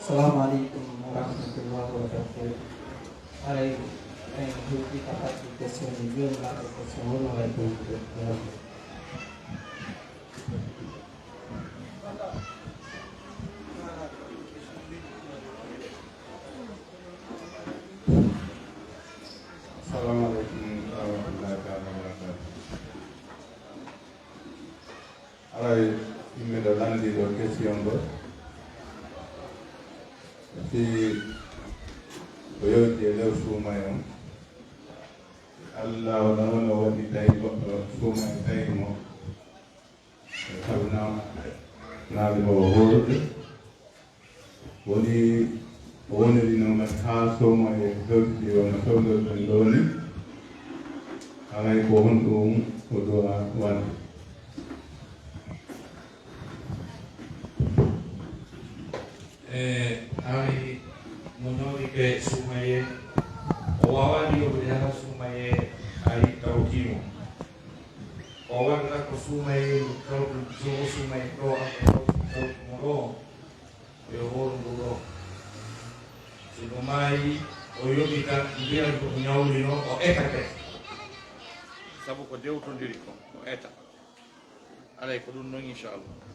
Assalamualaikum warahmatullahi wabarakatuh. Hari ini kita akan diskusi tentang kesehatan wajib. Assalamualaikum warahmatullahi wabarakatuh. Alay yimɓe ɗo landi ɗo question ɗo si ko yewti e lew suuma en Allah no waɗi tawi goɗɗo suuma e tawi mo tabnama naaɓe mo horde woni o wonirino men ha somo e hewtidi wona fewdoɗen ɗo ni alay ko honɗum o dowa wande hari menori ke Sumaye owawa dio berjalan Sumaye hari tautimo owan na ko Sumaye kau Sumaye ko ang tautimo yo horon duro sinumai oyo kita dia ko nyauli no o etate sabu ko dewtondiri ko o eta alay ko dun no inshallah.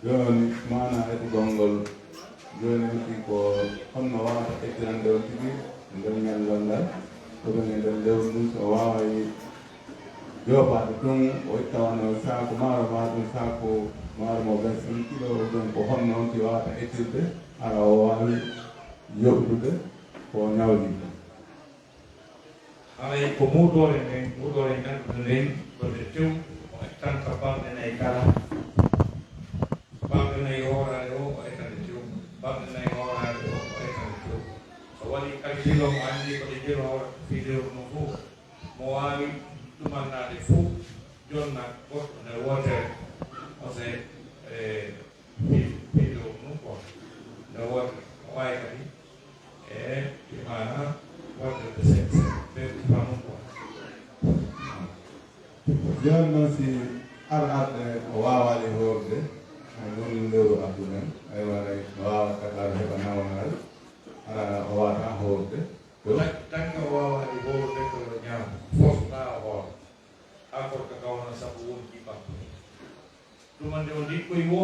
joni mana heɗugol ngol joni witi ko honno wawata ƴettirande on tigi nder ñallal ngal koɓen e nder lewru ndun so wawayi jopade tun o ittawano saku maaro ma ɗum saku maaro mo 25 kilo ɗum ko honno on ti wawata ƴettirde ara o wawi yoɓdude ko ñawdi Alay ko mudore ganduɗo nden goɗe tew o ettanta balɗe nayi kala balɗe nayi horare o o ettande tew balɗe nayi horare o o ettande tew so waɗi calcul mo andi koɗe jeeroore fiidewru no fof mo wawi ɗumannade fof jonna goɗɗo nde wotere ose fiidewru mum ko nde wotere o wawi kadi e mana wadde de joni noon si arde o wawade horde ɗum lewru abdumen aywaɗay no wawa kadaɗo heɓa nawnal ara o wawata horde tanga o wawade horde ko ñaama fofta o hoora ha korka gawna sabu woni jiɓam ɗumande o ndikkoye wo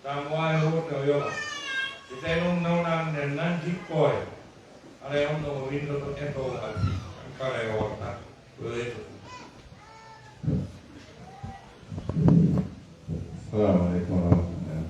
tamo wawi horde o yoɓa si tawi noon nawnama nden nan jikkore alay on ɗo o windoto etowo alfi kala e horta ɗo eto Assalamu alaikum warahmatullahi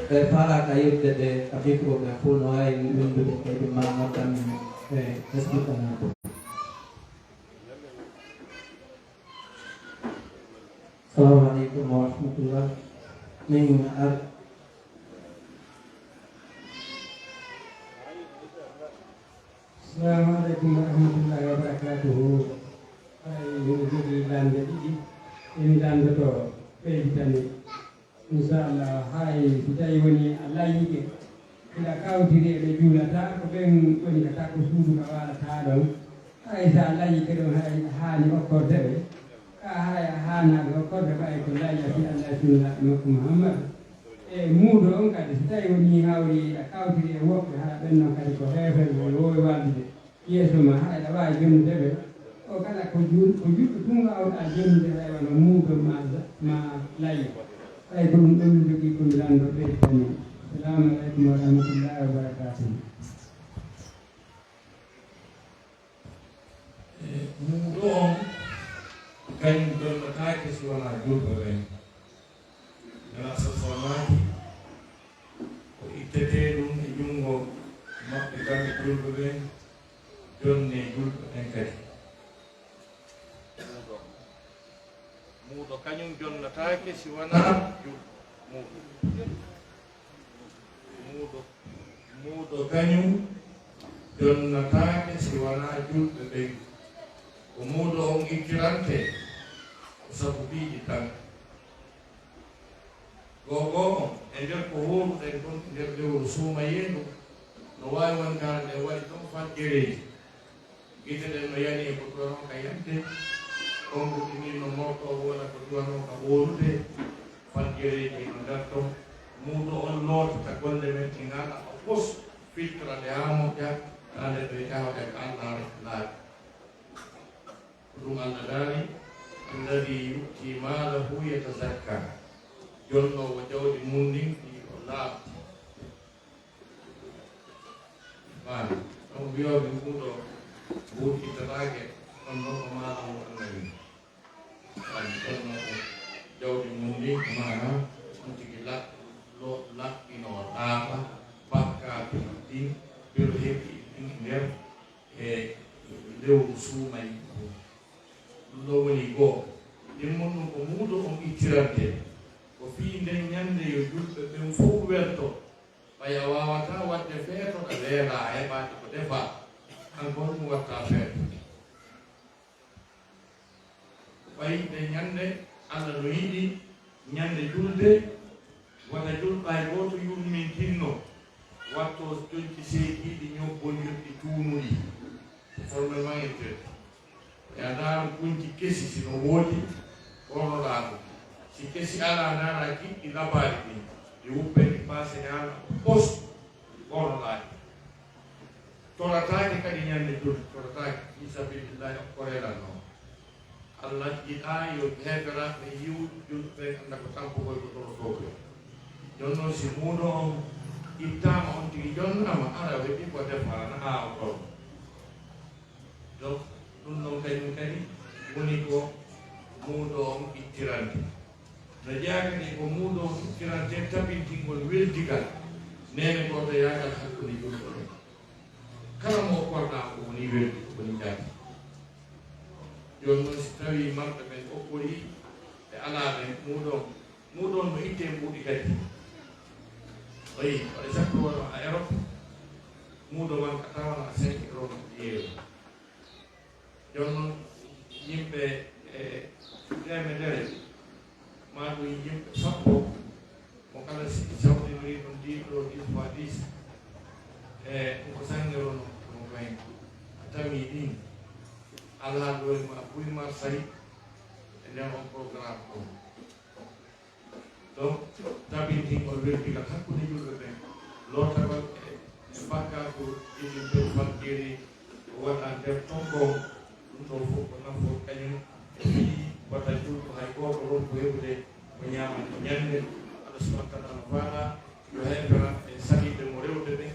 Kadi para kayo de kami ko na puno ay window kay mga kami Facebook na po. Assalamualaikum warahmatullahi wabarakatuh. Assalamualaikum warahmatullahi wabarakatuh. Ay jogi lande ɗiɗi emi landoto ɓeyditani inchallah hay so tawi woni Allah yiiɗe ila kawtiri eɓe juulata ko ɓen woni kata ko suudu ka walata ɗon hay so Allah yiiɗe ɗon hay haani okkorde ɓe ka hay haanaɓe okkorde ɓay ko layyati Allah sunnaɓe makko Muhammad e muudo on kadi so tawi woni hawri a kawtiri e woɓɓe haa ɓen noon kadi ko heefere o wowi wallude yeeso ma hayɗa wawi jonnude ɓe o kala ko juɗɗo tun wawɗa jonnude heewano muudo ma layya ɓay ko ɗum ɗon jogui komi lando ɓeyditani assalamu aleykum wa rahmatullahi wa barakatuh. muudo on kañum donnotake so wona julɗo ren nana so sonaki ko ittete ɗum e junngo maɓɓe kamɓe julɓe ɓen jonne julɓe ɓen kadi muuɗo kañum jonnotake si wona julɗo muuɗo kañum jonnataake si wonaa julɓe ɓen ko muuɗo on ikkirante ko sabubiiji tan gogo e nder ko wowruɗen ɗon nder lewru suuma yeendu no waawi wontaade nde waɗi ɗon fajjereeji gite ɗen no yani ko duwanoo ka yamde on ɗuɗɗini no morto wona ko duwanoo ka woorude fajjereeji no ngarton muuɗo on lootata golle men ɗi ngaɗa o pos filtra nde haa moƴƴa ande ɓe ƴawɗe ko Allah laaɓi ko ɗum Allah daari alladi yutti maalahu yatazakka jonnowo jawdi mum ndin ɗi o laaɓti maana ɗon wiyoɓe muuɗo ɓuurɗitataake on ɗon ko maana mo annabi an jonnowo jawdi mum ndin ko maana on tigi laɓɓino laaɓa bakkaatu ɗin biro heɓi ɗin nder e lewru suumay ɗum ɗo woni goo ɗimmon ɗum ko muuɗo on ittirante ko fii nden ñannde yo julɓe ɓen fof welto ɓaya wawata wadde feeto ɗo leela heɓaade ko defa kanko ɗum watta feeto ɓayi nde ñannde Allah no yiɗi ñannde julde wona julɓaay gooto yurmin tinno watto jonti seekiiɗi ñobbolirɗi tuunuɗi formellement intere e a ndaara gunti kesi sino woodi ɓornoɗaa ɗum si kesi alaa ndaara kiɗɗi labaali ɗin ɗi wuppe ɗi paase ñaama post ɓornoɗaaɗi torataake kadi ñannde julde torataake fi sabilillahi koreeranno Allah yiɗaa yo heeɓeraɓe yiw julɓe annda ko tampugol ko torotooɓe jonnoon si muuɗo on ittaama on tigi jonnama ara weɗi ko defarana haa o ɗon donc ɗum ɗon kañum kadi woni ko muuɗo on ittirante no jeeyakadi ko muuɗo on ittirante tabintingol weldigal nene goto yaagal hakkude julɗo ɗon kala mo okkorɗaa ko woni weldi ko woni jaati jooni noon si tawii marɓe ɓen okkori e alaa ɓen muuɗon no ittee mbuuɗi kadi oyi waɗa sappo wono a Europe muuɗo man ka tawana a 5 € yeeru jooni noon yimɓe e temedere ma ɗum yimɓe sappo mo kala si sawtinori ɗum 10 € 10 fois 10 e ɗum ko sanngero no kayn a tamii ɗin alaa ɗoye ma buyma sari e nden on programme ɗum donc tabintingol weldigal hakkude julɓe ɓen lootagal e bakkaako ɗiɗi nder faggeeri ko waɗa nder tonkon ɗum ɗo fof ko nafo kañum e fii wata julɗo hay gooto ron ko heɓude ko ñaamande ñannde Allah subahana taala no faala yo heɓera e sahiɓe mo rewde ɓen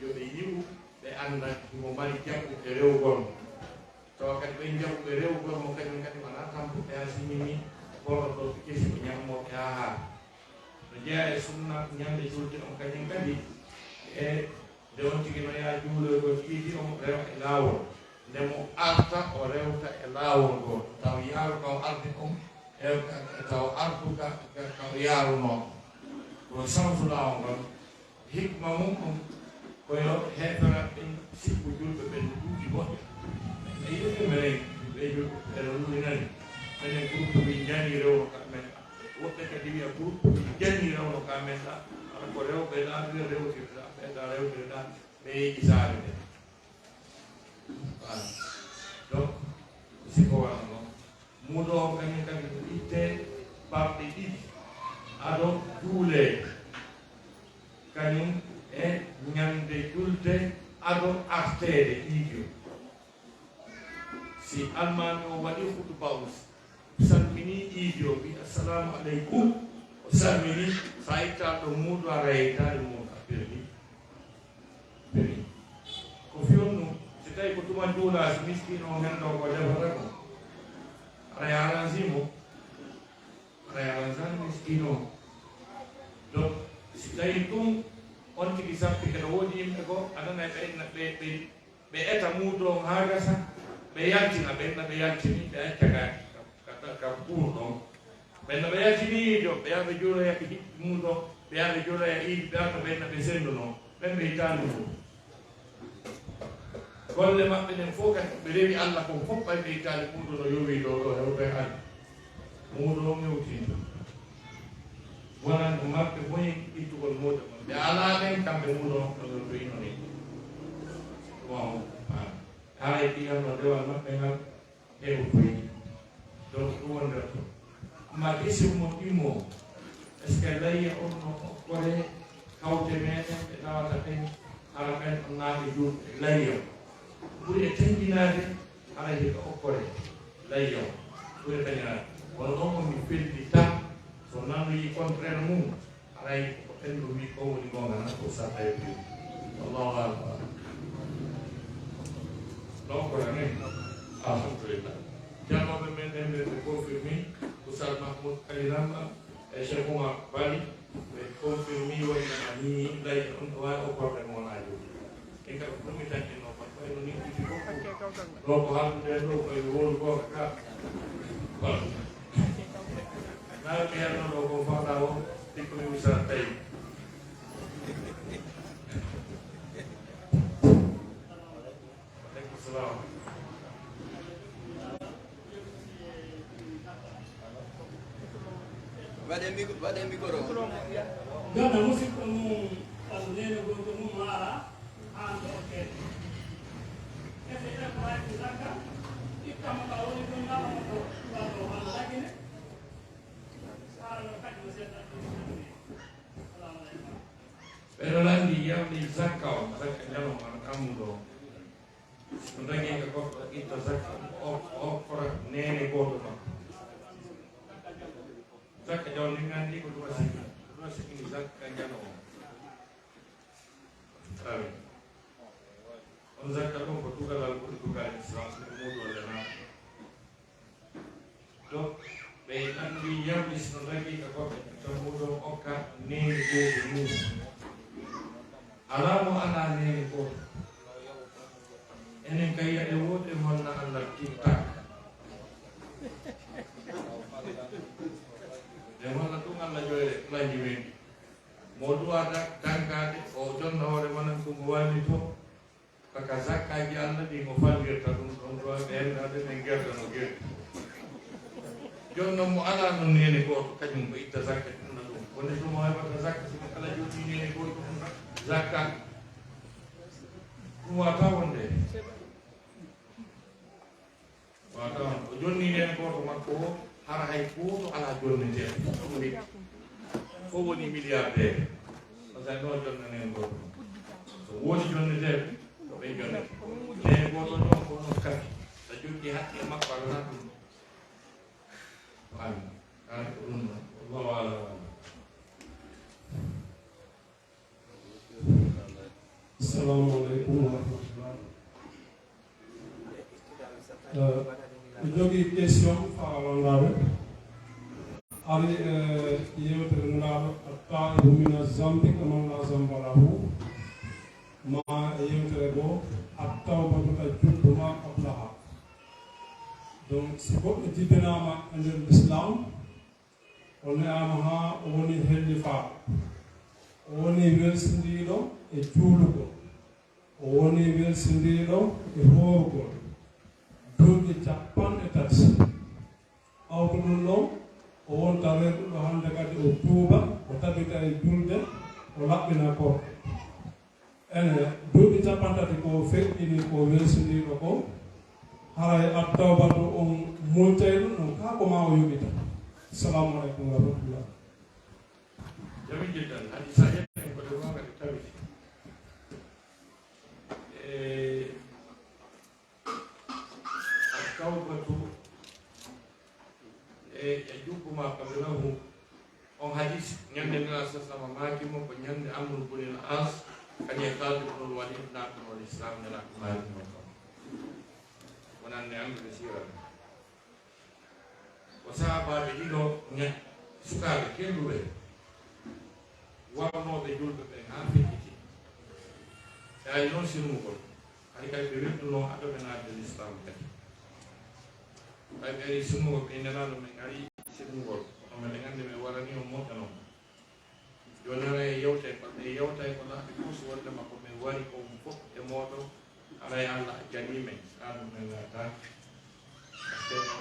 yo ɓe yiwu ɓe annda mo mari jaɓɓuɓe rewgol tawa kadi ɓen jaɓɓuɓe rewgol mo kañum kadi wona tampuɓe haa simini goto ɗo kesi ko ñammoɓe haa haa no jeeya e sunna ñande julde on kañum kadi e nde on tigi no yaa juuloygol ƴiidi on rewa e laawol nde mo arta o rewta e laawol ngol taw yaaru ka o arde on e taw artuka ka o yaarunoo ko samsu laawol ngol hikma mum on koyo heɓera ɓen sikku julɓe ɓen no duuji moƴƴa e yiɗi menen ɓe julɓe ɓeɗo luminani menen groupe ɓe jani rewno ka men woɓɓe kadi wiya groupe ɓe jani rewno ka men ɗa ala ko rewɓe ɗaɗude rewtirɗa ɓeɗa rewtirɗa ɓe yeeƴi saare nde voilà donc siko wona noon muuɗo o kañum kadi no itte balɗe ɗiɗi aɗo juulee kañum e ñande julde aɗo arteede ɗiidio si almami o waɗi hutuba o salmini ɗiidio mbi assalamu aleykum o salmini sa itta ɗo muuɗo a reytaade muuɗo a perni ko fiyonnu si tawi ko tuma juula so miskino o hen ɗo ko defata ko aɗa yaransimo aɗa yaransani miskino o donc si tawi ɗum on tigi sappi kene woodi yimɓe goo anana ɓe eta muuɗo on haa gasa ɓe yaltina ɓenna ɓe yaltini ɓe acca gaaki ka ɓuur ɗon ɓenno ɓe yatiniijo ɓe yaɓe juuloya muuɗo ɓe yaɓe juuloya iidi ɓearno ɓenno ɓe sennduno ɓen ɓe hittaandi fof golle maɓɓe nen fof kadi ɓe rewi Allah ko fof ɓay ɓe hittaali muuɗo no yowi ɗo ɗo hewɓe an muuɗo o mewtiido wonan maɓɓe moyi ittugol muuɗo mon ɓe alaa ɓen kamɓe muuɗo no yoyino ni ɗum haray ɗiyanno dewal maɓɓe ngal heewtoyi donc ɗum wonderto ma question mo ɗimmo est ce que layya on no okkore kawte meɗen ɓe tawata ɓen hara ɓen on naami juuɗe layya ɓuri e teŋƴinaade haray hika okkore layya o ɓuri tañinaade wono ɗon ko mi felli tan so nanoyi contraire mum haray ko ɓenɗo wi ko woni gonga nan ko sa tawi pi wallahu alam donc alhamdulillah jannoɓe men ɗen ɓe confirmi Oustaz Mahmoud Ali Ramba e Cheikh Oumar Bali ɓe confirmi wonaa ni lay on ɗo wawi o probléme wonajo e kadi ɗumi tañinno pat ɓayno ni ɗiɗi fof ɗo ko haldude ɗo koye wolu goka ka voilà nawe mi yanno ɗo ko fawɗa o ɗikkomi Oustaz tawi aleykum salam waɗe micro gana musidɗo mum walla nene gonɗo mum maara an ɗo okkede ese ene ko wawi zakka ittama ka woni ɗum naɗama ɗo waɗo walla lagine haala kadi mo seeɗa salamu aleykum ɓeɗo landi yamdi zakka o zakka jalom an ammuɗo so dagi ko goɗɗo itta zakka okkora nene goto makko zakka jaw ni gandi ko ɗuma sikini zakka jano o awi on zakka ɗum ko tugalal ɓuri tugal islam ɓe muɗu walla na donc ɓe andi yamdi sono dagi ko goɗɗo itta muɗum okka nene goto mum ala mo ala nene goto enen kay yaɗe woɗɗe monna Allah tiktak e walla ɗum Allah joyre laji men mo duwata dankade o jonna hoore manan ko mo wani to kaka zakkaji Allah ɗi mo fallirta ɗum ɗon duwa ɓe hendade ɓe gerda no gerdi jonno mo ala noon nene goto kañum ko itta zakka ɗumna ɗum wonde ɗum o heɓata zakka simo kala joni nene goto ɗum zakka ɗum wata wonde wata wonde o jonni nene goto makko o hara hay goto ala jonneteɗo ɗum wi fof woni milliardaire par ce que ɗo jonna nen goto so wodi jonneteɓe ko ɓe jonnete nene goto ɗon ko non kadi so jogui haqqe makko alana ɗum ami ani ko ɗum wallahu alam assalamu aleykum wa rahmatullah mi jogii question fawalngaɓe ari yewtere nulaɗo attaibu mina zambi kaman la zamba lahu ma yewtere goo attawbatu ka judduma qablaha donc si goɗɗo jibbinama e nder l'islam o ne'ama ha o woni hellifaɗo o woni welsindiɗo e juulugol o woni welsindiɗo e hoorugol duuɓi 30 awko ɗum ɗo o wonta renduɗo hande kadi o tuuba o tabita e julde o laɓɓina korko ene duuɓi 30 ko feƴƴini ko welsindiɗo ko haray attawbatu on multay ɗum ɗum kako ma o yoɓita assalamu aleykum wa rahmatullah jami jiddal hadi sa yetten ko ɗe waga ɗe tawiti attawbatu e jukkuma qablahu on hadis ñande nela sasama makimo ko ñande amrul bunil as kañe kaldiɓnol waɗi naɓnol islam nelako makimo kam wonande amrude sira ko sahabaɓe ɗiɗo sukaɓe kelluɓe wawnoɓe julɓe ɓe ha feƴƴiti e ay noon sirmugol hay kadi ɓe wedduno aɗoɓe nadde l'islam kadi ay ɓe ari sirmugol ɓe nelaɗo men ari sirmugol ma dengan de warani o mo tan jonere yewte ko de yewta ko la ko so wonde makko men wari ko fof e modo ala Allah janime anu men ta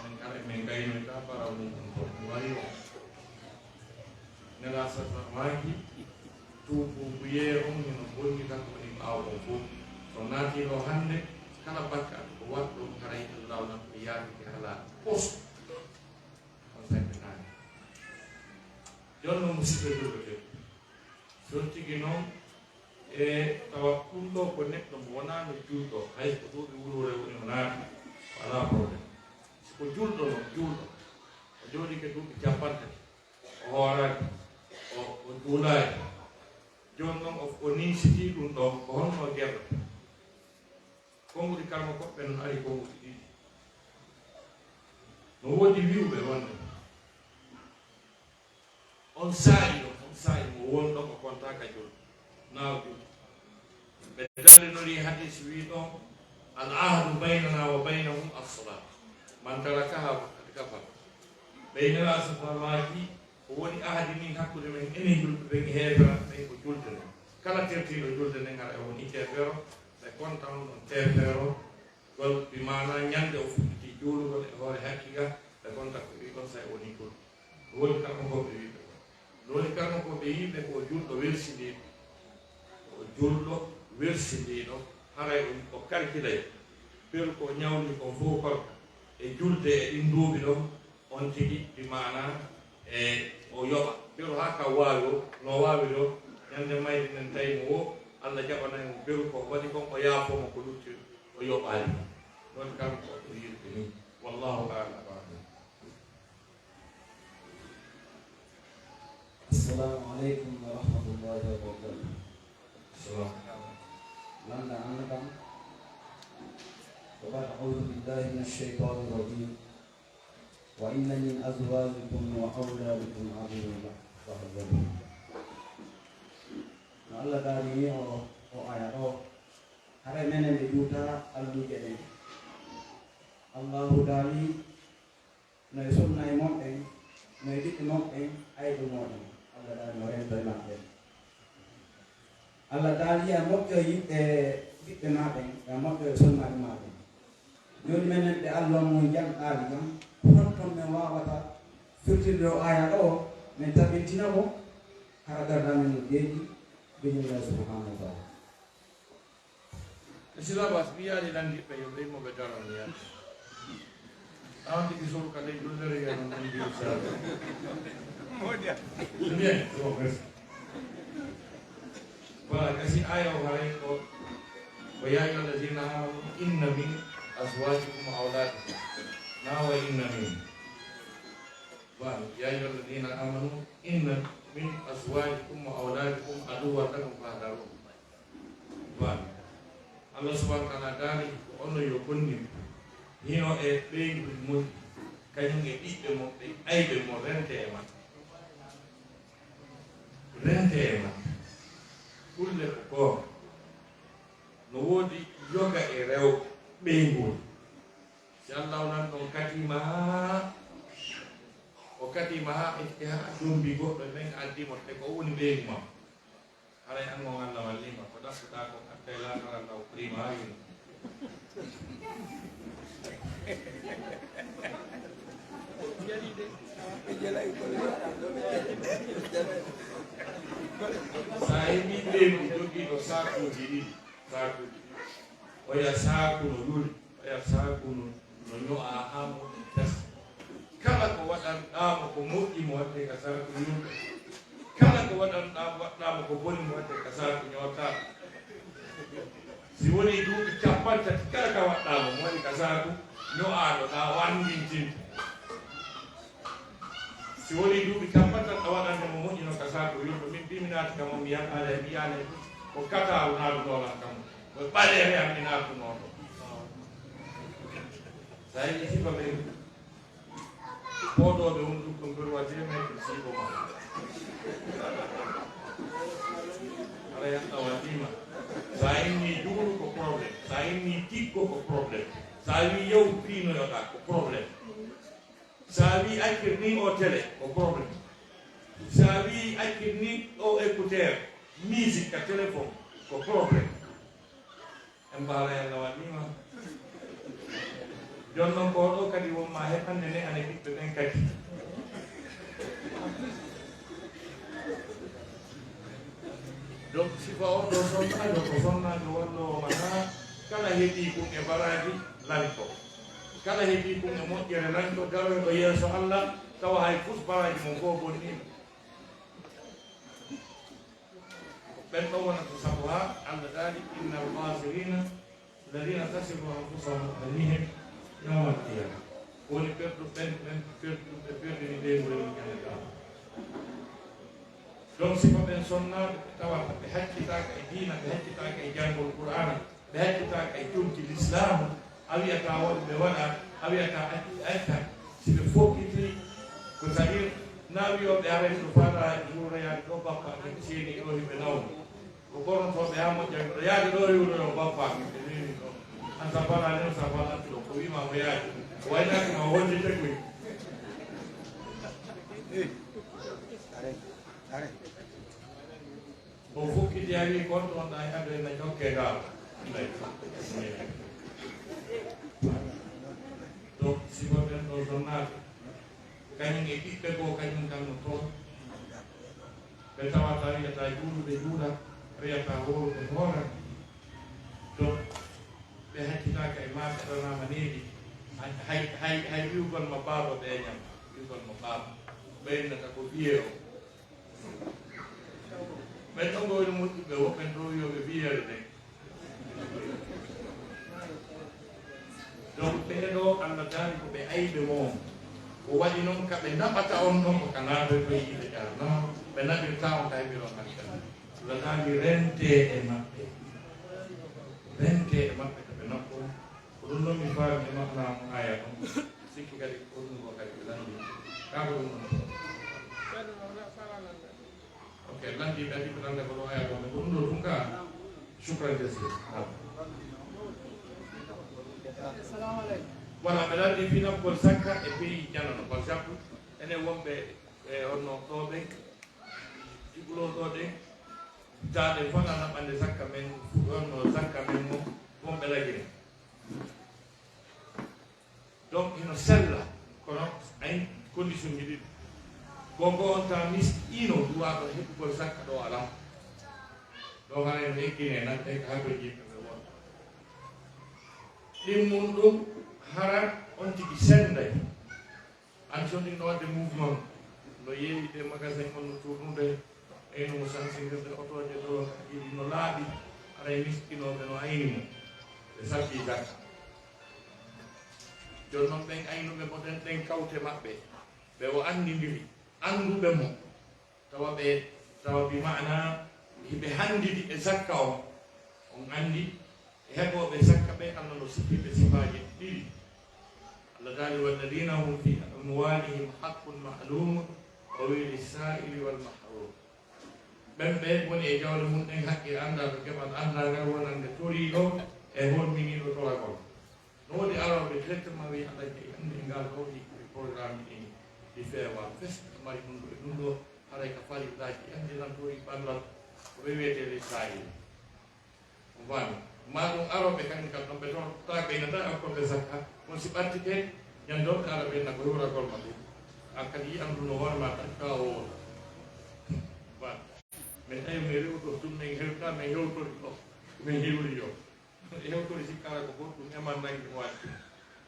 men ala men gayno ta para mun ko wari o nela sa maki tu buye on no bonni tan ko ni aw o fu to nati ro hande kala bakka ko watto karay Allah na biya ki hala post on tan jonno musibe do sottigi noon e tawa ɗum ɗo ko neɗɗo mo wonano julɗo hay ko ɗo ɓe wurore woni o naati wala probléme siko julɗo noon julɗo o jooɗike duuɓi capantati o hooraki o duulaaki joni noon o ninsiti ɗum ɗo ko honno guerɗo konguɗi kalma koɓɓe noon ari konguɗi ɗiɗi no woodi wiwɓe wonde on saaɗi ɗo sai mo wonɗo ko konta ka jol nawdu ɓe dallinori hadis wi ɗo al ahdu baynana wa baynahum as-salat man tarakaha faqad kafar ɓeynela safamaki ko woni ahdi min hakkude men ene julɓe ɓe heefera ɓen ko julde nden kala tertiɗo julde nden ara e woni tefero ɓe konta on ɗon tefero gol ɓi mana ñande o fuɗɗiti juulugol e hoore hakkika ɓe konta ko wi ɗon sa e woni julɗo ko woni kamɓe fof ɓe wi lori karno ko be yimɓe ko julɗo welsindiɗo o julɗo welsindiɗo haray o kalkilay ɓeru ko ñawli ko fof korka e julde e ɗin duuɓi ɗo on tigi ɗi mana e o yoɓa ɓeru ha ka waawi o no waawi ɗo ñande mayde nen tawimo o Allah jaɓanayi mo ɓeru ko waɗi kon o yaafomo ko lutti o yoɓaali ɗon kam ko ɗo yirɓe ni wallahu a'lam. السلام عليكم ورحمة الله وبركاته. السلام. من أنكم وقد أعوذ بالله من الشيطان الرجيم وإن من أزواجكم وأولادكم عدوا فاحذروه. Allah dari o ayat o hare menen be juta allu jene Allahu dari no sunna e mon en no edit mon en ay do mon Allah dari no ren doy maɓɓe Allah dari a moƴƴo yiɓɓe ɓiɓɓe maɓɓe a moƴƴo e sonnaɓe maɓɓe joni menen ɓe Allah mo janɗaali jam honton min wawata firtirde o aya ɗo min tabintina mo hara gardamen no deeƴi bismillah subhanahu wa ta'ala. Silabas biya dilanggit pa yung mo bedaran niya. Ang tigisol ka din doon na rin ang hindi sa. Bien, progress. Wala kasi ayaw halay ko. Bayayo na din na inna min azwajikum auladikum. Nawa inna min. Wala, yayo na din na amanu inna min azwajikum wa auladikum aduwwan lakum fahdharuhum. Allah subhanahu wa ta'ala dari ono yo bonni hino e ɓeydu mon kañum e ɓiɓɓe mon ɓe ayɓe mo rente e man kulle ko no woodi yoga e rew ɓeygol si Allah nan ɗon katima o katima ha ɓe ha dombi goɗɗo ɓen addimo te ko woni ɓeygu mam haray an mo Allah wallima ko dassuɗa ko attay laataral law prima yin sa heɓi ɓeygu jogiiɗo sakuji ɗiɗi oya saku no luri oya saku no ño'a ha moɗi test kala ko waɗanɗamo ko moƴƴi mo watte ka saku yumɓe kala ko waɗanɗamo ko boni mo watte ka saku ñoota si woni duuɓi capantati kala ka waɗɗamo mo waɗi ka saku ño'aɗo ɗa wandintinta si woni duuɓi capantati ɗa waɗande mo moƴƴino ka saku yumɓe min biminati kamo mi yaɗale mbiyane ko kataru naɗunolan kam ko ɓaleere am mi natunoɗo sa yiɗi sifa ɓe poɗoɓe won ɗum ɗum ɓeru watte men ɗum siibo ma ala yanɗa waɗima sa inni juuru ko probléme sa inni tiggo ko probléme sa wi yew pinoyoɗa ko probléme Sabi akirni o télé o problème. Sabi akirni o écouteur, musique ka téléphone ko problème. Embala yalla wadima. Jonno ko do kadi won ma hepande ne ane bitte den kadi. Donc si fa o do sonna do wallo mana kala hebi ko e baraji lanko. Kala hebi ko mo jere lanko daro do yeso Allah taw hay fus baraji mo go bonni. Ben ko wona to sabwa Allah dali innal khasirina الذين خسروا انفسهم وأهليهم يوم القيامة. Oni perdu di devo in Canada. Donc si pas sonna tawa be hakki ta ka dina be hakki ta ka jangol Qur'an be hakki ta ka tunti l'Islam awiya ta wal be wala awiya ta ayta si le fokiti ko sadir nawiyo be are to fara yura ya do bappa be sini o be naw ko boron to be amo jang ya do yura bappa anta para ne sa para to ko wi ma ya why not ma wonde te ko o fukki diari kon to na ya be na jokke ga donc si va ben do journal kanyum e pippe ko kanyum kan to be tawata ya ta julu be jula ya ta ho be hora donc be hakita ka ma na manegi hay yugol ma baba be nyam yugol ma baba be na ko biyo be to go ni mutu be wo kan ro yo be biyo de donc be do an dali ko be ay be mo o wadi non ka be ndapata on non ko kana be be ide ka no be na bi taw tay bi ro kan la dali rente e mappe be no ko ɗum noon mi faami maknam aya ɗum sikki kadi ko ɗum ko kadi landi kaako ɗum ɗon ok landi kadi ko lande ko ɗo aya ɗon ko ɗum ɗo ɗum ka shukran jasila voilà ɓe landi finam kol sakka e pays janano par exemple enen wonɓe e honno ɗoɓe ɗiɓulo ɗoɗe taade fona naɓande sakka men honno sakka men mo wonɓe lagine donc ino sella kono ay condition ji ɗiɗi gongo on ta miskino duwaɗo heɓugol sakka ɗo ala ɗo hara eno eggine nante ko haɓe jiɓɓe ɓe won ɗimmum ɗum hara on tigi senday an soɗin ɗo wadde mouvement no yeewi de magasin on no tournude eyno mo sensibilde otoje ɗo yiɗi no laaɓi aray miskinoɓe no ayni mo ɓe sabbi sakka joni noon ɓen aynuɓe mo ɗen kawte maɓɓe ɓe o andidiri anduɓe mo tawa bi mana hiɓe handidi e sakka o on andi heɓoɓe sakka ɓe allah no sippiɓe sifaji ɗiɗi allah dali walladina hum fi amwalihim haqqun ma'lumun o wi lissaili wal mahrum ɓen ɓe woni e jawle mum ɗen haqqe anda to keɓat andagal wonande toriɗo e horminiɗo toragol no woni aroɓe directement wi alaji andi ngal ɗo ɗi programme ɗi ɗi feewa fes mari ɗum ɗo e ɗum ɗo haray ka falidaji andi tan tori ɓallal ko ɓe wiyetede sahil o fami ma ɗum aroɓe kañum kam ɗon ɓe totta ɓeynata akkoɓe sakka on si ɓartike ñandoɓe ara ɓenna ko hewragol ma ɗum an kadi yi andu no hoorema tan ka o wona fami min tawi mi rewɗo tum min hewta min hewtori ɗo min hewri yo hewtori sikkara ko goɗɗum eman nangi mo watti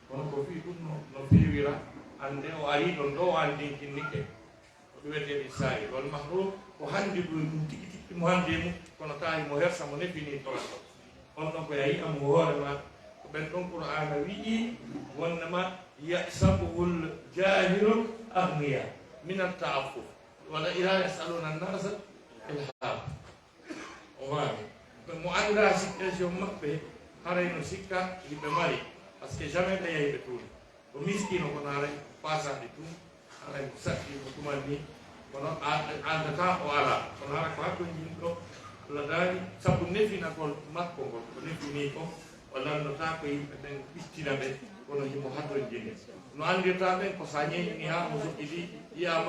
kono ko fi ɗum no fiwira ande o ari ɗon ɗo o andi kinnikke ko ɗum wiyetede sahi wal mahrum ko handi ɗum tigi tigi mo handi mum kono tawi mo hersa mo nefini torato on ɗon ko yayi amo hoorema ko ɓen ɗon qur'ana wi'i wonnama yasabuhul jahilu agniya min altaaffuf wala ila yasaluna annasa ilham o wami mo anda situation maɓɓe harayno sikka yimɓe mari par ce que jamais ɓe yahi ɓe tuuni ko miskino kono haray pasaɗe tum haray ko saɗɗi ko tuman ni kono andata o ala kono hara ko hakko yimɗo Allah daari sabu nefinagol makko ngol ko nefini ko o landata ko yimɓe ɓen ɓittina ɓe kono himo haton jini no andirta ɓen ko sa ñeñini ha mo soɓɓiɗi yiya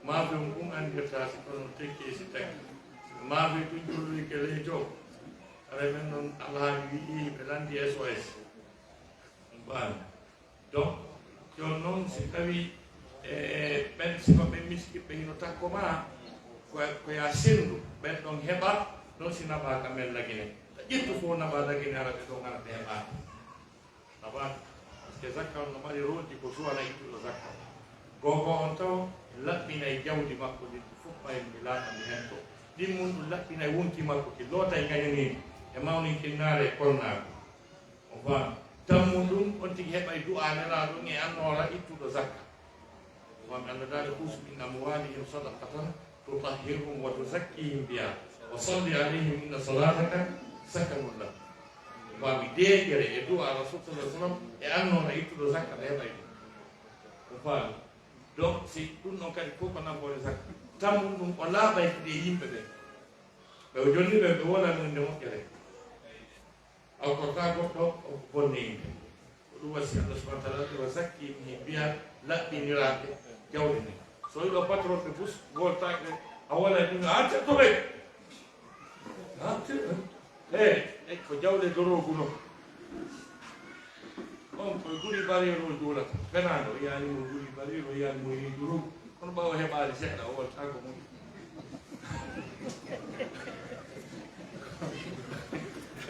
mafion kum andirta si kono tekki si tagi maafi tun julluy ke ley to aɗa men noon alhaali wi'i ɓe landi SOS ɓaani donc jon noon si tawi ɓen siko ɓe miskiɓe hino takko ma koya sendu ɓen ɗon heɓa non si naɓaka men lagine ƴettu fof naɓa lagine ara ɓe ɗon ara ɓe heɓaka naɓaka par ce que zakka on no mari roddi ko suwana ittuɗo zakka gogo on taw laɓɓinay jawdi makko ɗi fof ɓayen mi laaɓandi hen to ɗin mum ɗum laɓɓinay wonki makko ki lootay gañanini e mawni kinnaare e kolnaako o faami tammu ɗum on tigi heɓay du'anela ɗum e annora ittuɗo zakka wami allah daade husmin amwalihim sadaqatan tutahhiruhum wa tuzakkihim biha wa salli alayhim inna salataka sakanun lahum wami deeƴere e du'a rasul sallah sallam e annora ittuɗo zakka ɗa heɓay ɗum o faami donc si ɗum ɗon kadi fof ko nabbode zakka tammu ɗum o laaɓay ɗe yimɓe ɓe ɓe o jonni ɓe ɓe wola nde moƴƴere aw korta goɗɗo o bonne yimɓe ko ɗum wasi allah subahana taala wa zakki hi mbiya laɓɓiniraɓe jawɗe nde so yiɗo patron ɓe pus woltake a wola ɗum a cettoɓe e ko jawɗe doroguno on koye guri bariro juulata fenaɗo o yanimo guri bariro o yanimo yi durugu kono ɓawa heɓade seeɗa o woltako mum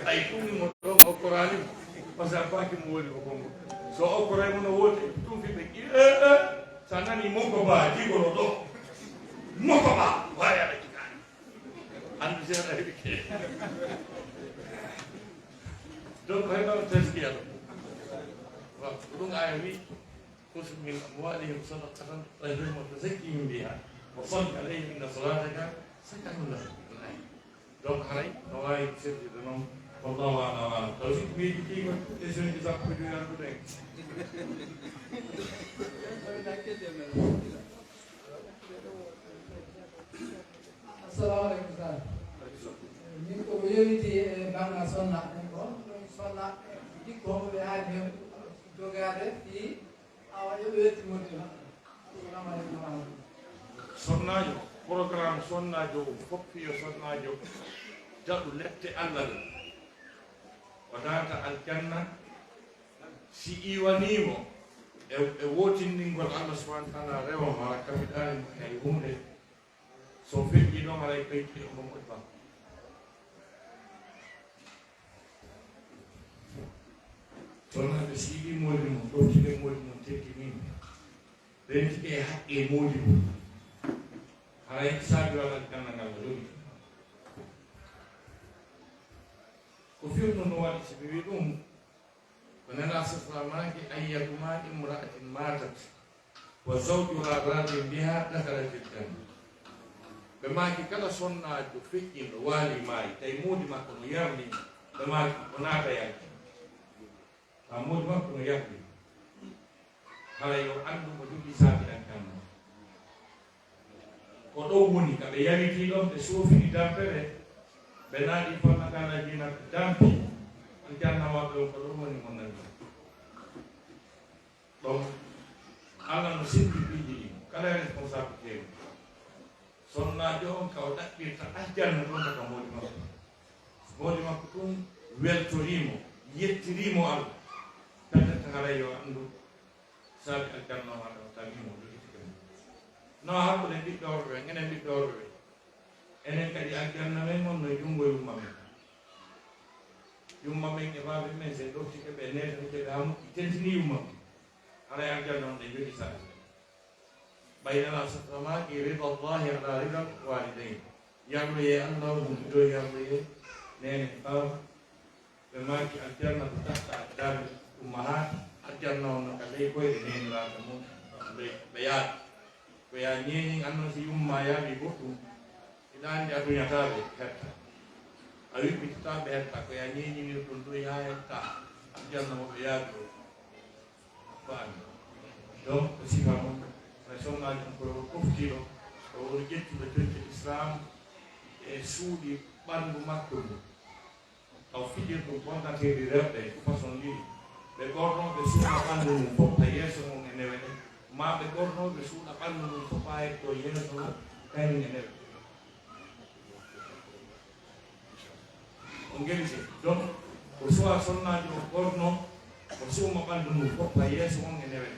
ay ɗumnimo ɗon okkoranimo par ce que a faki mo woni ko kongo so okkoraymo no wodi tumfiɓe sa nani mokko ba jigono ɗo mokko ba wawi aɗa jikani andu seeɗa heɓi ke donc heɓama taskiya ɗo wa ɗum aya wi خذ من أموالهم صدقة تطهرهم وتزكيهم بها وصل عليهم إن صلاتك سكن لهم donc haray no wawi sirde noon wallahu a'lam taw si miiji kiima question ji sappo e joyi andude en assalamu aleykum sar min koko yowiti e banggal sonnaɓe en ko sonnaɓe jikkoɓe ɓe haali hen jogade ɗi awa yoɓe wetti moddima assalamu aleykum warahmatullah sonnajo programme sonnajo foppiyo sonnajo jaɗu lette allah o data aljanna si iwanimo e wotindingol allah subahana taala rewam ala kafiɗani hay hunde so feƴƴi ɗon alay kayti omo moƴƴi ba sonnaɓe si yiɗi moodi mum ɗowtide moodi mum teddinimi ɓentiɓe e haqqe moodi mum haray saabi wala aljanna ngal no jogi ko firno no waɗi si ɓe wi ɗum ko nana saframaki ayyatuma imra'atin matat wa zawjuha radin biha dakalat aljanna ɓe maki kala sonnajo feƴƴinɗo waali maayi tawi moodi makko no yarni ɓe maki o naata yalti ha moodi makko no yarni haray yo andu mo jogui saabi aljanna ko ɗo woni kaɓe yariti ɗon ɓe soofini dampere ɓe naaɗi fonnakalaji nak dampi aljanna maɓɓe on ko ɗon woni mo nani ɗon allah no sirri piiji ɗi kala responsable tewi sonnajo on ka o ɗaɓɓirta aljanna ɗon taka moodi makko ɗum weltorimo yettirimo allah tadata haray yo anndu saabi aljanna maɗa o tamimo no hakkude ɓiɓɓe worɓe ɓe enen ɓiɓɓe worɓe ɓe enen kadi aljanna men mon no junngo yumma men e baaɓe men se ɗoftike ɓe netata keɓe ha moƴƴi tentini yumma men haray aljanna on ɗe jogui saabi ɓaynana satramaki rida llahi ala rida walidayn yarloye allah ɗo yarloye nene baba ɓe maki aljanna ko tahta addaɓe ummahat aljanna on no ka ley koyɗe neniraka mum ɓe yaade ko ya ñeeñi annon si yumma yaaɓi goɗɗum iɗa andi a duñataɓe hetta a wiɓɓitataɓe hetta ko ya ñeeñinir ɗum ɗo ya hetta aljanna moɓe yaaɓi ɗo faami donc ko sifa mum ay sonnaji on ko ɓoftiɗo o woni ƴettuɗo jokke islam e suuɗi ɓandu makko ndu o taw fijirɗum bonnateeri rewɓe façon ɗiɗi ɓe ɓornoɓe suuɗa ɓanndu mum fof ta yeeso mum e newe ɗe ma ɓe ɓornoɓe suuɗa ɓanndu mum fof ha hetto yeeso mum kañum e newe o gelite donc ko suwa sonnaji o ɓorno o suuma ɓanndu mum fof ha yeeso mum e newe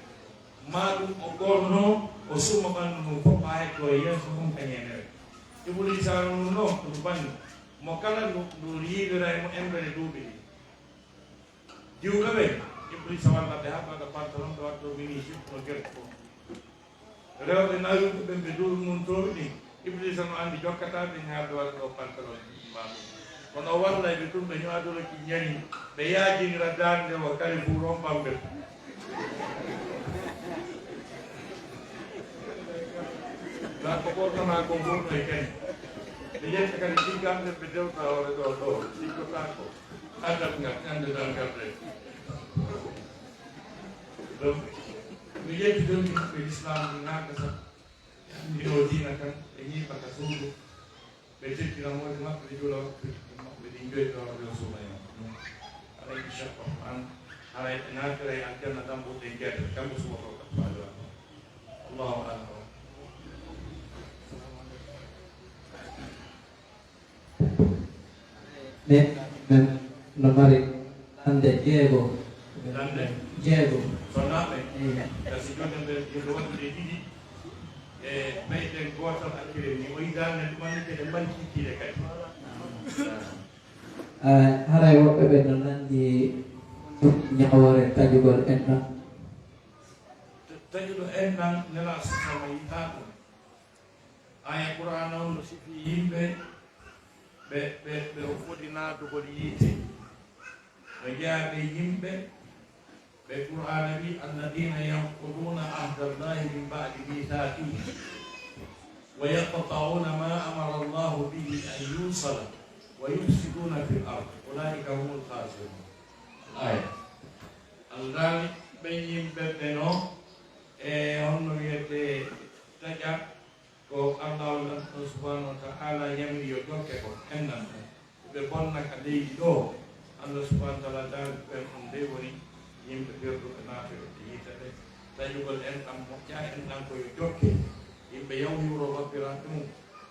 ma ɗum o ɓorno o suuma ɓanndu mum fof ha hetto yeeso mum kañum e newe Iblisa mum noon ɗum banni mo kala ndu yiidira e mo emrene duuɓi ɗi diwɓe ɓe Iblisa wallaɓe ha ɓaɗa pantalon ɓe watto mini jupe no gerte fof rewɓe nawiyɓe ɓe ɓe duuɓi mum toɓi ɗi Iblisa no anndi jokkata ɓe ñaarɓe waɗa ɗo pantalon maɗum kono o walla ɓe ɗum ɓe ñoadoloki ñani ɓe yaajinira darde o kali fuu rompamɓe la ko ɓornona ko ɓurno e kene ɓe ƴetta kadi ɗiggamɓe ɓe dewta hoore ɗo ɗo ɗiggota ko andal ngal andedal ngal ɗe donc mi yettidoni ɓe l'islam ɗi naaka sah andino diina kan ɓe ñiɓaka suudu ɓe tettinamode maɓɓe ɗe jula waktuji maɓɓe ɗi joytore yo suumayo alay inchallah an haray ɓe naatira e aljanna tan ɓurɗe jeeɗe kamɓe sumato kat faade wa allahu alam men no mari hande jeego jeego sonnaɓe kasi jonde ɓe joɗo waɗude ɗiɗi e ɓeyɗen gotal akkire ni o yidalne ɗumannite ɗe mbancitiɗe kadi haray woɓɓe ɓe no nandi ñawore taƴugol enɗam taƴuɗo enɗam nela sasama yiɗa ɗum aya qur'ana o no sifi yimɓe ɓe o foti naatugol yiite ɓe jaaɓe yimɓe ɓe qur'ana wi alladina yanquduna ahdallahi min ba'di mithaqihi wa yaqta'una ma amara allahu bihi an yusala wa yufsiduna fil ard ulaika humul khasirun aya aldani ɓe yimɓe ɓe no e honno wiyete taƴa ko Allah subhanahu wa ta'ala yamri yo jokke ko ennan ɓe bonna ka leydi ɗo Allah subhanahu wa ta'ala daari ɓen ɗum nde woni yimɓe ɓerduɓe naatoɓe ɗe yiitaɓe taƴugol en ɗam moƴƴa en ɗam koyo jokke yimɓe yaw hiwro babbiraɓe mum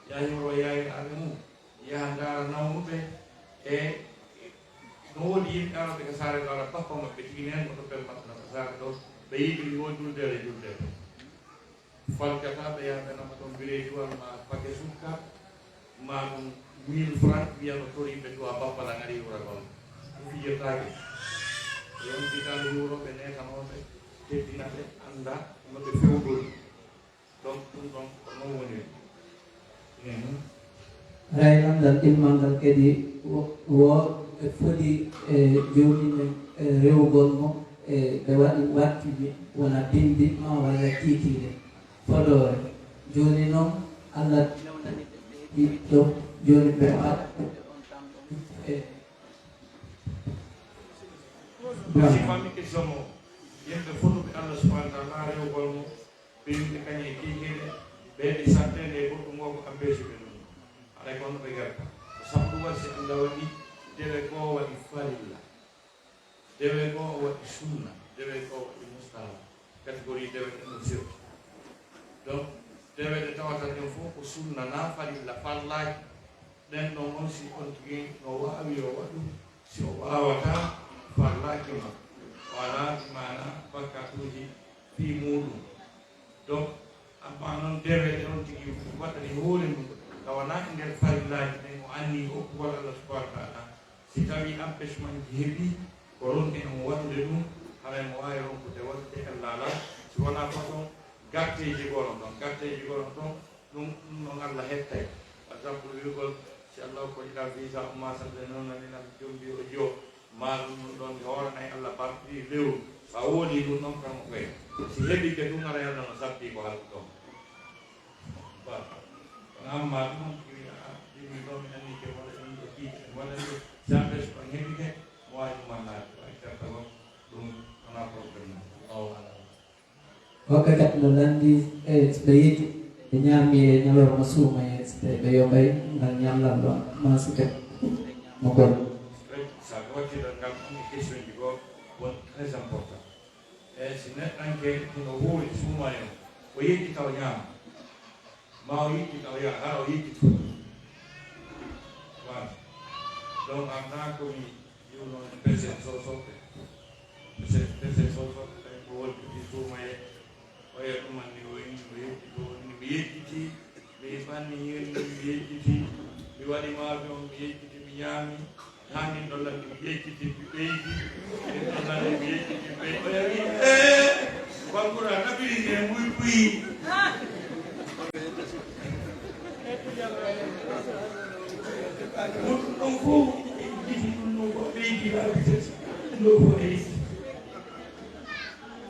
yaha hiwro yayiraɓe mum yaha ndaara nawnuɓe e no woodi yimɓe araɓe ko saare ɗo ara bappa maɓɓe tigi nen koto ɓe mbaɗana ko saare ɗo ɓe yiiɓe ɗi won juldere juldere falkata ɓe yaha ɓe nama ɗon bireji wal ma pake sukka ma ɗum 1000 francs wiyano tori yimɓe duwa bappala ngari wura ɗon ɗum fijirtaki yontikano yuroɓe netanoɓe teddinaɓe anda noɓe fewdori donc ɗum ɗon ko non woni haray andal ilmal ngal kadi wo ɓe foti jomine rewgol mo ɓe waɗi wattiji wona bindi ma walla kiikiide fodore joni noon Allah ɗiɗɗo joni ɓe si fammi question mo yimɓe fotuɓe Allah subhanahu wa ta'ala rewgol mo ɓe yimɓe kañe kiikiide ɓeyɗe sattede e goɗɗum ngo ko abbesiɓe ɗum aɗay kono ɓe garta sabu ɗum waɗi si Allah waɗi dewe goo waɗi farilla dewe goo waɗi sunna dewe goo waɗi mustahab catégorie dewe ɗen no sirti donc dewe ɗe tawata ɗen fof ko sunna na farilla fallaji ɗen ɗon on si on tigi no wawi o waɗu si o wawata fallaki ma wala mana bakkatuji fi muɗum donc amma noon dewe ɗe on tigi waɗani hoore mum tawana e nder farillaji ɗen o anni hokkugol Allah subhanahu wa ta'ala si tawi empêchement ji heeɓi ko ronɗe on waɗude ɗum haray mo wawi ronkude waɗude ellala si wona ko ɗon garteji gonon ɗon ɗum noon Allah hettay par exemple wirgol si Allah ko ila visa umma sabde noon nanina jombi o jo ma ɗum ɗon hooranayi Allah parti lewru sa woodi ɗum ɗon kamo koye si heɓi ke ɗum ara yallah no sabti ko halko ɗon amma ɗum ɗimi ɗo mi anni ke waɗa ɗum ɗo kiite waɗani sampes ɗon heɓi ke mo wawi ɗum annaade way carta gon ɗum wona probléme woɓɓe kadi no nandi so ɓe yeeji ɓe ñaami e ñalorma suuma e so ɓe yoɓay ngal ñallal ɗon masike mo gol sa goti da ngam ni question ji go won très important si net anke no huri suma yo o yiki taw nyam ma o yiki taw ya ha o yiki tu wa donc am na ko mi yo no pese so ko wol ki suma ye o ye ko man ni o yiki ko ni yiki mi fanni yen mi yiki mi wadi ma do mi yiki mi nyami hani dollar mi yekiti bi beji dollar mi yekiti be o yaki bangura nabiri ne muy kui on ko diti no ko beji la bites no ko e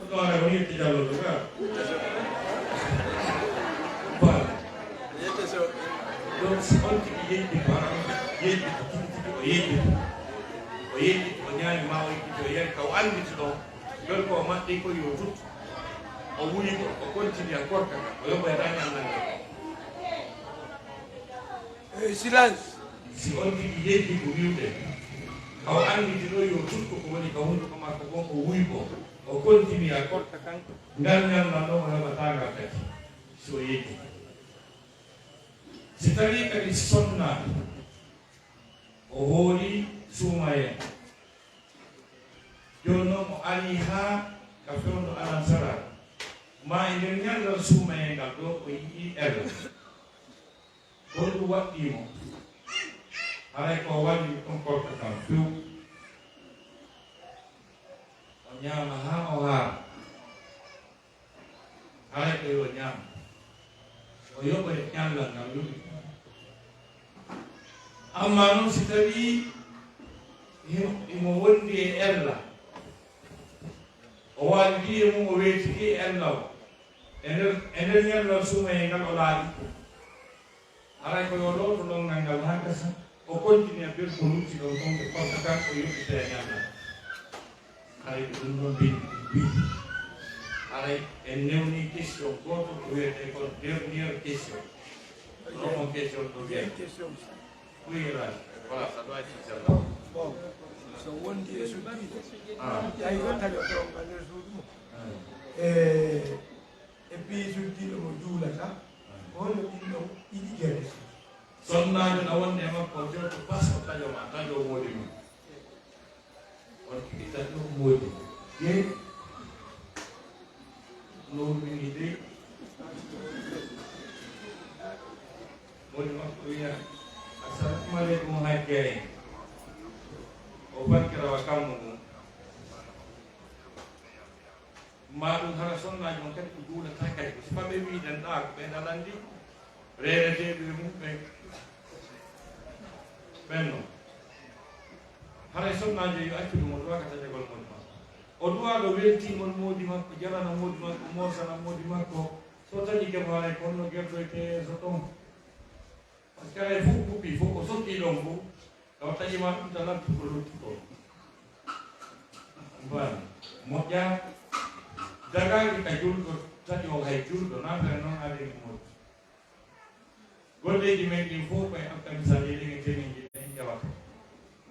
do ara woni ti dalo do ka ba yete so donc on ti yekiti para yekiti o yekiti o ñaani ma o yekiti o yen kaw anditi ɗo joni ko maɗɗi ko yo tut o wuyi ko o continue a korka ka o yoɓo e dañalnanga silence si on tigi yekki ko wiwɗe kaw anditi ɗo yo tut ko woni ka hunduko makko gon o wuyi ko o continue a korka kan ngal ñalnan ɗo o heɓatagal kadi so yekkiti si tawi kadi sonnaɗo o hooli suuma en joni noon mo ari ha ka fewno alansara ma e nder ñallal suuma en ngal ɗo o yii ella hol ɗum waɗɗimo haray ko waɗi ɗon korka kam few o ñaama ha o haara haray ko yo ñaama o yoɓa e ñallal ngal yuɓi amma noon si tawi imo wondi e ella o waali e mum o weetiki e ella o e nder ñallal suuma e ngal o laaɗi haray ko yo looto longal ngal ha gasa o continue ber ko lutti ɗon ɗon ɓe korka kan o yoɓɓite e ñallal haray ko ɗum ɗon bindi haray en newni question goto ko wiyete ko dernière question non on question ɗo bien oui, voilà, ça doit être celle-là. Bon, so one day is good. Ya yo tayo to ngane sudu. E bi sudi no dula ta. Ono dino idi gere. Sonna na wonde ma ko to passo tayo ma tayo modi mi. On kita to modi. Ye no mi ide. Modi ma ko ya. Assalamualaikum warahmatullahi wabarakatuh. Maɗum hara sonnaji mon kadi ko duulata kadi so maɓe wiɗen ɗa ko ɓe nalandi reeneteɓe mum ɓenno haray sonnaji yo accude mon duwa ka taƴagol modi makko o duwaɗo weltimon modi makko jarana modi makko mosana modi makko so taƴi kem haray konno gertoyte so ɗon par ce que hay fof ɓuɓɓi fof o sotti ɗon fof tawa taƴima ɗum tan lantu ko lutti ko voilà moƴƴa dagaki ka julɗo taƴi o hay julɗo nafere noon adeni moƴƴi golleji men ɗin fof koye alkamisaji ɗini teniji en ƴewata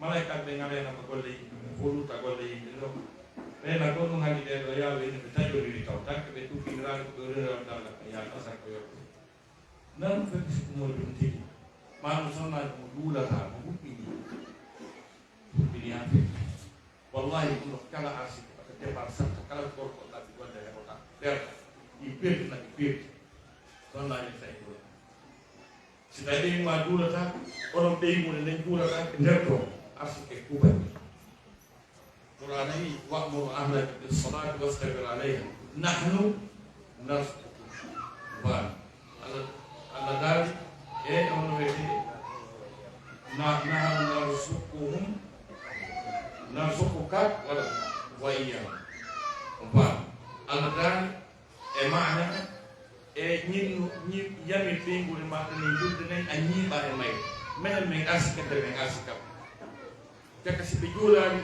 malaikaɓe ɓe ngalena ko golle yimɓe ɓe fof lutta golle yimɓe ɗo ɓena ko ɗum haali ɗe ɗo yawa ene ɓe taƴodiri taw tanke ɓe ɗuɗɗinirani ko ɓe rewdalla ko yaa tasan ko yoɓɓe nan foti moy ɗum tigi maɗum sonnaji mo duulata mo huɓɓini ha fewi wallahi ɗum ɗo kala arsike ɓata départ satta kala gorko ɗaɓi golle heɓota ɓerɗa ɗi perdi naki perdi sonnaji tawi ɗo si tawi ma duulata oɗon ɓeymude nden duulata ɓe nder to arsike kuɓani Qur'an wi wa'muru ahlaka bis salati wastabir alayha nahnu narzuqukum voilà Allah daali e on wiyete nahnu narzuquka wala wa iyyahum voilà Allah daali e maana e ñin yami ɓeyngule maɗa ne julde nayi a ñiiɓa e mayre minen min arsikete min arsikam jaka si ɓe juulani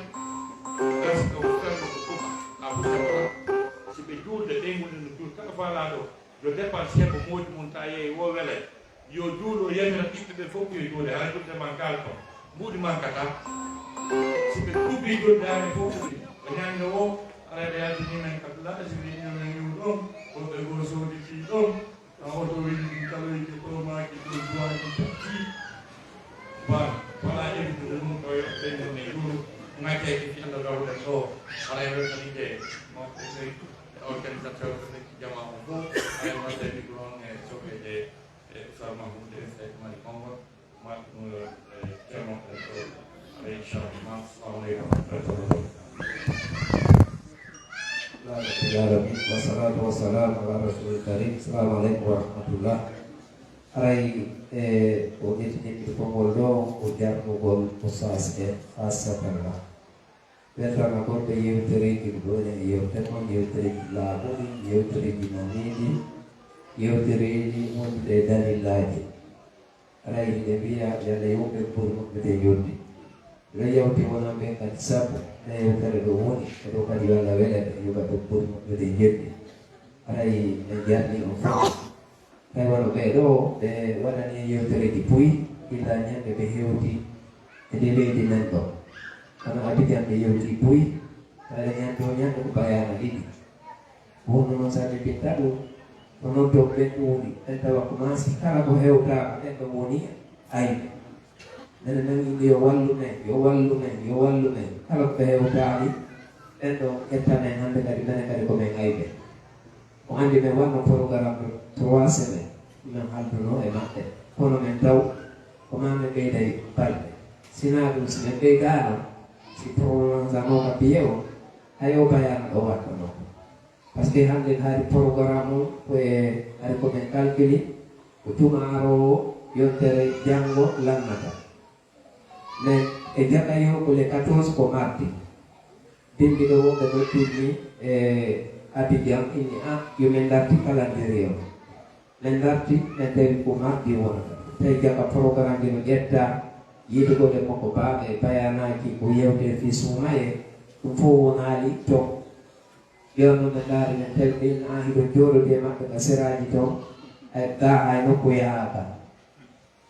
arsika o fermo ko ɗuma a fuɗɗa si ɓe juulde ɓeyngule no juul kala faalaɗo yo dépense heɓo moodi mum ta yeeyi wo wele yo juulo yamira ɓiɓɓe ɓe fof yo juude hara julde ma kalto mbuuɗi mankata siɓe ɗuɓɓi joddare fof ɓe ñande o arayɓe yaltini men kabla sibini men yiw ɗon woɓɓe goo sooditi ɗon taw oto windi kaloyde ɗo maki ɗo duwaji tati wala ƴewitude ɗum ɗo ɓendene yuuru ngacceke fiɗɗo gawɗen ɗo aray weltanike mawɓe sey organisateur lekki jama o fof aray waddani ɗon e sokeje e usar mahoude seyk mari kongol ceerno ɗen ɗo aray inchallah assalamu aleykum Bismillahirrahmanirrahim. Wassalatu wassalamu ala rasulil karim. Assalamualaikum warahmatullah. Aray o ƴettiɗinɗi konngol ɗo o jarnugol oustas en hasatallah weltama gonɓe yewtereji ɗo ene yewten on yewtereji laaɓuɗi yewtereji naniɗi yewtereji wonɗe dalillaji aray ɓe mbiya yalla yewɓe ɓuri moɓɓede yoldi ɓeɗo yawti wonan ɓe kadi sabu na yewtere ɗo woni eɗo kadi walla weɗeɓe yoga ɓe ɓuri moɓɓede jeddi aray ɓe jarni on fof tawi wono ɓeɗo ɓe waɗani yewtereji puyi illa ñande ɓe hewti e nde leydi men ɗo kono abijan ɓe yewti puyi tawa ñande o ñande ko bayana ɗiɗi wonno noon sa ɗeɓinta ɗum ko noon dow ɓen ɗuuɗi en tawa commencé kala ko hewtama ɗen ɗo woni ayɓe nene nanguide yo wallu men yo wallu men yo wallu men kala ko hewtani ɗen ɗo ƴettamen hande kadi mene kadi komin ayɓe o andi men wanno programme 3 semaines min halduno e maɓɓe kono men taw ko mamin ɓeyday balɗe sina ɗum si min ɓeydano si prolonganoka biye o hayo bayano ɗo wattano par ce que hande haari programme o koye ari komin calculi ko tumarowo yontere janggo lannata mais e jaɓayo ko le 14 ko mardi bimbi ɗo wonɓe nottirni e Abidjan ini yomin darti calendrier o min darti min tawi ko mardi wonata tawi jaka programme ji no ƴetta yiɗugode makko baaɓe bayanaji ko yewte fi suumaye ɗum fof wonali to ƴewno min daari min tawi ɓen hiɗo jooɗode maɓɓe ka seraji to ga hay nokku yahaka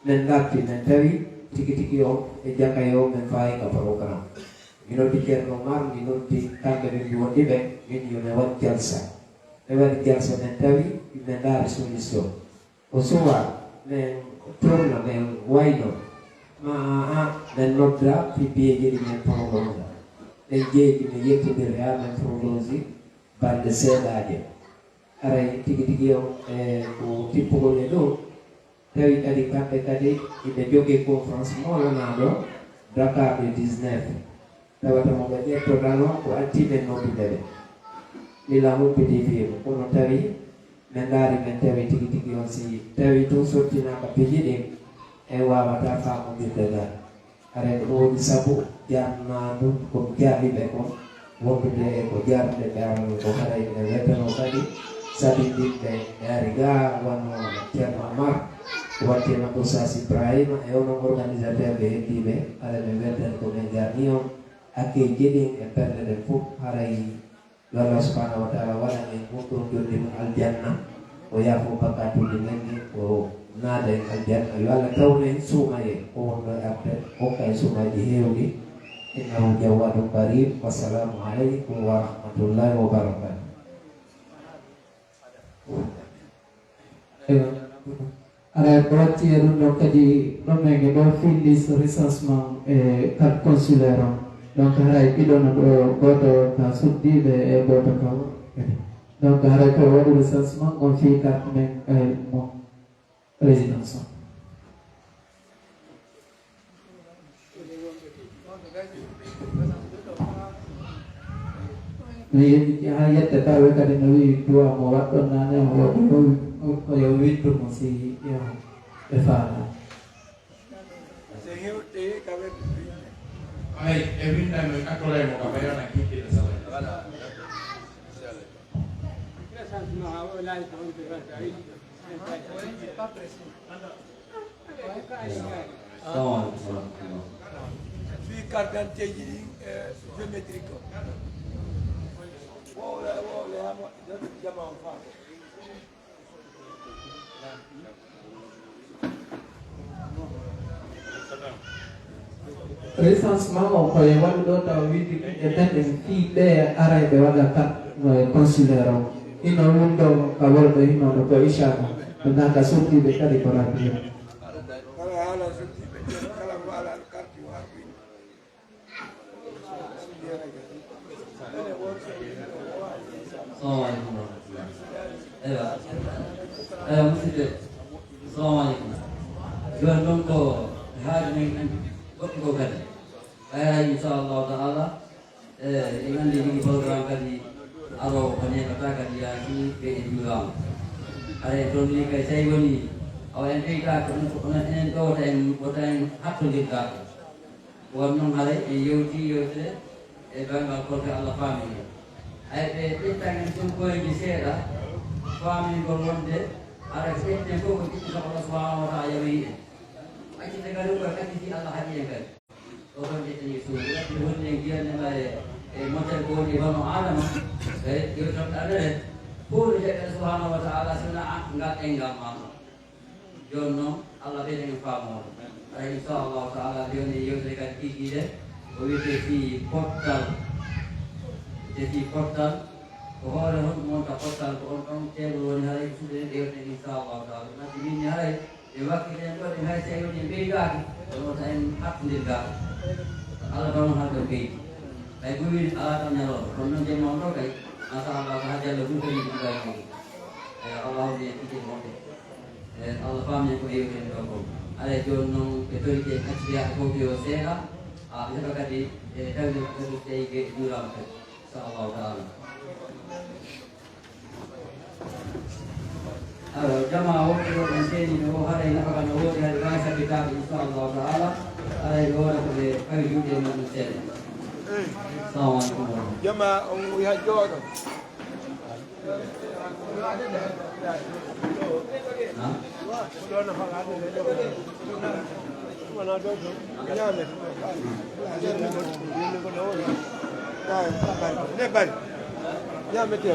min darti min tawi tigi tigi o e jaka yo min fayi ka programme mi noddi ceerno mar mi noddi kamɓe ɓe mbiwonɗi ɓe min yomin waɗ jalsa ɓe waɗi jalsa min tawi min daari solution o suwa min torna min wayno ma min nodda fi biyeji ɗi min prolonga ɗen jeeji mi yettodiri ha min prolongi balɗe seeɗaje aray tigi tigi o e ko tippugol e ɗo tawi kadi kamɓe kadi iɓe jogui conférence molanaɗo Dakar le 19 tawata mo ɓe ƴettotano ko altimen noddude ɓe lila humpiti fiimu kono tawi min laari min tawi tigi tigi on si tawi tun sottinaka piji ɗin en wawata famodirde ngal are ko ɗum woni saabu jarnadu ko jaaɓiɓe kon wondude e ko jarde ɓe arano ko haray ɓe wettano kadi sabinɗinɓe e ari ga wonno ceerno Amar wattima ko Sas Ibrahima e onon organisateur ɓe heddiɓe ala ɓe weddani ko min jarni on hakke jeɗin e ɓerde ɗen fof haray yo Allah subhanahu wa taala waɗa en goɗɗon jonde mum aljanna o yaafo bakatuji men ni o naada en aljanna yo Allah tawno en suumaye o wonɗo e arde hokka en suumaji hewɗi innahu jawwadun karim wassalamu aleykum wa rahmatullahi wa barakatuh. Aɗa watti e ɗum ɗon kadi ɗon men e ɗo fillis recensement e carte consulaire on donc haray ɗiɗono ɗo goto ka suddiɓe e goto ka kadi donc haray koye waɗi recensement on fi carte men mo résidence o mi yeɗi ha yette tawe kadi no wi duwa mo waɗɗon nane o waɗi o wittumo si ɓe faala ay e windami akkoraymo ka ɓayona kiɗɗiɗo sala fi carte d'identité ji ɗi géométrique o wowle hamo jama on fa recensement o koye wonɗo taw wiide ɓiɓɓe daɗen fii ɓe arayɓe waɗa kat consulaire o ino wumɗo ka wolɓe hinoɗo ko ichaka to naka suddiɓe kadi ko rapide kala haala suddiɓe kala ko ala karti wawi Assalamu alaikum warahmatullah. Musidɓe, assalamu alaikum. Joni ɗon ko haaju men goɗɗo ko kadi ɓayra inchallahu taala en andi jogui programme kadi aro ko neɗata kadi yaaki ɓe e juurama aɗa toon ni kay tawi woni awa en ɓeydaka onon enen ɗowta en wota en hattodirɗa won noon haara en yewti yewtere e banggal kolte Allah faami en ay ɓe ƴettan en sonkoyji seeɗa faamingol wonde ara ko ƴetten fof ko ƴitti ko Allah subhanahu wa taala yawi en accinde kadi ko kadditi Allah haɗi en kadi o ɗon ƴettani suudu wadde woni en jiyanema e motel ko woni hono adama e yewtanɗanere pour heɓe subhanahu wa taala sona ngal engal mama joni noon Allah ɓeyden en faamoɗo ara inchallahu taala joni yewtere kadi kikiɗe o wiyete fi portal fi portal ko hoore honɗum wonta portal ko on ɗon teeɗo woni haray ko suuɗen ɗewten inchallahu taala natti minni haray e wakkiten ɗo ɗe hay so woni en ɓeydaki on wota en hattodirgaka Allah taw noon halɓe ɓeydi ay ko wini ala tan ñalawɗo kono noon jemma on ɗo kay machallah ko haaji Allah ɗum kadi ɗum gay mo e Allah hawdi en ɓiɗe moɗe e Allah faami ko yewten ɗo ko alay joni noon ɓe torite accidiyaɓe fof yo seeɗa ɓe heɓa kadi e tawde kadi tawi ɓe juurama kadi inchallahu taala alors jama wonɓe ɗo ɗen seeni ɗo haɗay nafaka no woodi hade wawi sabbitaɓe inchallahu taala aray ɗo waɗa ko ɓe fawi juuɗe muɗum seeɗa assalamu aleykum warahmatullah jama on wiha jooɗo ne bari ñamete